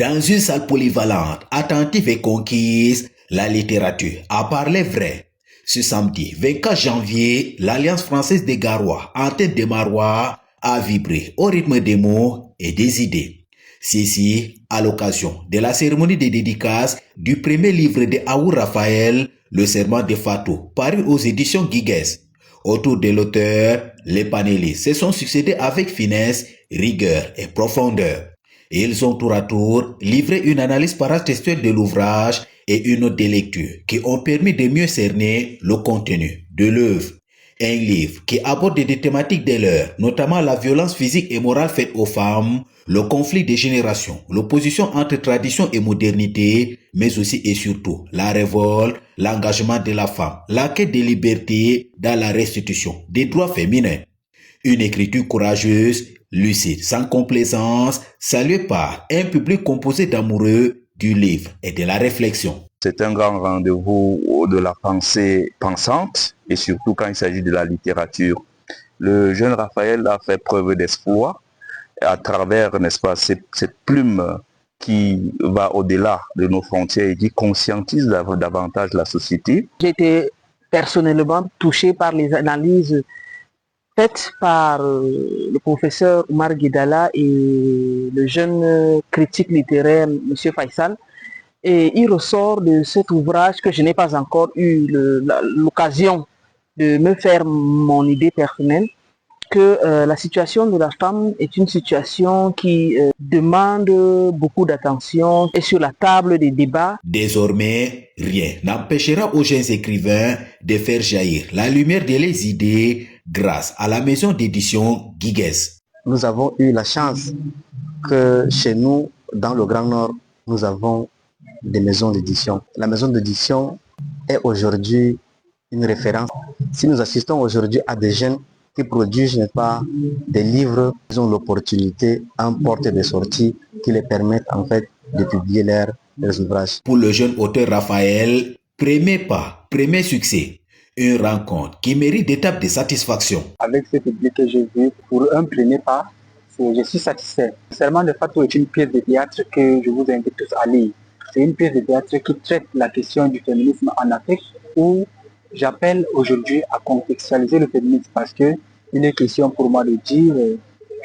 Dans une salle polyvalente, attentive et conquise, la littérature a parlé vrai. Ce samedi 24 janvier, l'Alliance française des Garois, en tête des Marois, a vibré au rythme des mots et des idées. Ceci à l'occasion de la cérémonie de dédicace du premier livre de Aour Raphaël, Le Serment de Fatou, paru aux éditions Guigues. Autour de l'auteur, les panélistes se sont succédés avec finesse, rigueur et profondeur. Ils ont tour à tour livré une analyse paratextuelle de l'ouvrage et une note de lecture qui ont permis de mieux cerner le contenu de l'œuvre. Un livre qui aborde des thématiques de l'heure, notamment la violence physique et morale faite aux femmes, le conflit des générations, l'opposition entre tradition et modernité, mais aussi et surtout la révolte, l'engagement de la femme, la quête de liberté dans la restitution des droits féminins. Une écriture courageuse, lucide, sans complaisance, saluée par un public composé d'amoureux du livre et de la réflexion. C'est un grand rendez-vous de la pensée pensante et surtout quand il s'agit de la littérature. Le jeune Raphaël a fait preuve d'espoir à travers, n'est-ce pas, cette plume qui va au-delà de nos frontières et qui conscientise davantage la société. J'ai été personnellement touché par les analyses faites par le professeur Oumar Guedala et le jeune critique littéraire M. Faisal. Et il ressort de cet ouvrage que je n'ai pas encore eu l'occasion de me faire mon idée personnelle, que la situation de la femme est une situation qui demande beaucoup d'attention et sur la table des débats. Désormais, rien n'empêchera aux jeunes écrivains de faire jaillir la lumière de leurs idées grâce à la maison d'édition Guigues. Nous avons eu la chance que chez nous, dans le Grand Nord, nous avons des maisons d'édition. La maison d'édition est aujourd'hui une référence. Si nous assistons aujourd'hui à des jeunes qui produisent, n'est-ce pas, des livres, ils ont l'opportunité, un porte de sortie qui les permettent en fait de publier leurs ouvrages. Pour le jeune auteur Raphaël, premier pas, premier succès, une rencontre qui mérite d'étapes de satisfaction. Avec ce public que j'ai vu, pour un premier pas, je suis satisfait. Le Serment de Fatou est une pièce de théâtre que je vous invite tous à lire. C'est une pièce de théâtre qui traite la question du féminisme en Afrique, où j'appelle aujourd'hui à contextualiser le féminisme parce que il est question pour moi de dire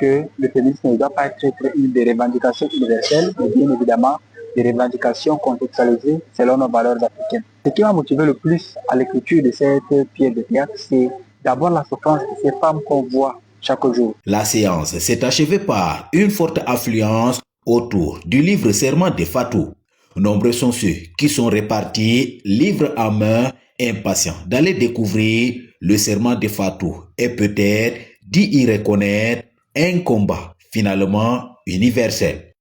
que le féminisme ne doit pas être une des revendications universelles, mais bien évidemment des revendications contextualisées selon nos valeurs africaines. Ce qui m'a motivé le plus à l'écriture de cette pièce de théâtre, c'est d'abord la souffrance de ces femmes qu'on voit chaque jour. La séance s'est achevée par une forte affluence autour du livre Serment de Fatou. Nombreux sont ceux qui sont répartis, livre en main, impatients d'aller découvrir le Serment de Fatou et peut-être d'y reconnaître un combat finalement universel.